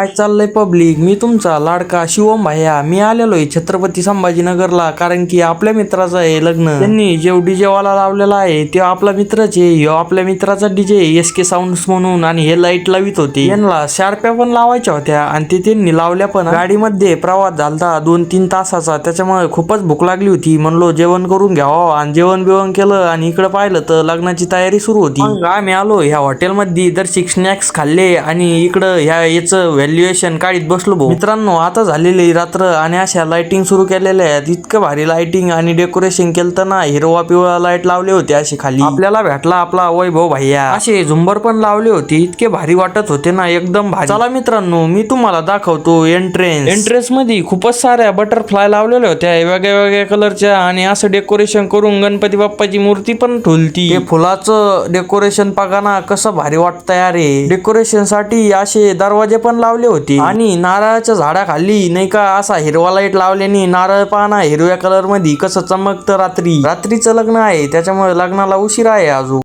काय चाललंय पब्लिक, मी तुमचा लाडका शिवम भैया. मी आलेलोय छत्रपती संभाजीनगरला, कारण की आपल्या मित्राचं आहे लग्न. त्यांनी जो डीजे वाला लावलेला आहे तो आपला मित्रच आहे. ह्यो आपल्या मित्राचा डीजे SK साऊंड्स म्हणून, आणि हे लाईट लावित होते. यांना शार्प्या पण लावायच्या होत्या आणि ते त्यांनी लावल्या पण. गाडीमध्ये प्रवास झालता 2-3 तासाचा, त्याच्यामुळे खूपच भूक लागली होती. म्हणलो जेवण करून घ्यावं, आणि जेवण बिवण केलं आणि इकडे पाहिलं तर लग्नाची तयारी सुरू होती. मग आम्ही आलो ह्या हॉटेलमध्ये, दर्शिक स्नॅक्स खाल्ले आणि इकडं ह्या याचं व्हॅल्युएशन काढीत बसलो भाऊ. मित्रांनो, आता झालेली रात्र आणि अशा लाइटिंग सुरू केलेल्या आहेत. इतकं भारी लाइटिंग आणि डेकोरेशन केलं ना, हिरवा पिवळा लाईट लावले होते असे खाली. आपल्याला भेटला आपला वैभव भैया. असे झुंबर पण लावले होते, इतके भारी वाटत होते ना, एकदम भारी. चला मित्रांनो, मी तुम्हाला दाखवतो एंट्रेन्स मध्ये खूपच साऱ्या बटरफ्लाय लावलेल्या होत्या वेगळ्या वेगळ्या कलरच्या, आणि असं डेकोरेशन करून गणपती बाप्पाची मूर्ती पण ठेवली. ते फुलाचं डेकोरेशन बघा ना, कसं भारी वाटतंय. अरे डेकोरेशन साठी असे दरवाजे पण लावले होते, आणि नारळाच्या झाडाखाली नाही का असा हिरवा लाईट लावल्याने नारळ पाना हिरव्या कलर मध्ये कसं चमकतं. रात्रीचं लग्न आहे, त्याच्यामुळे लग्नाला उशीर आहे अजून.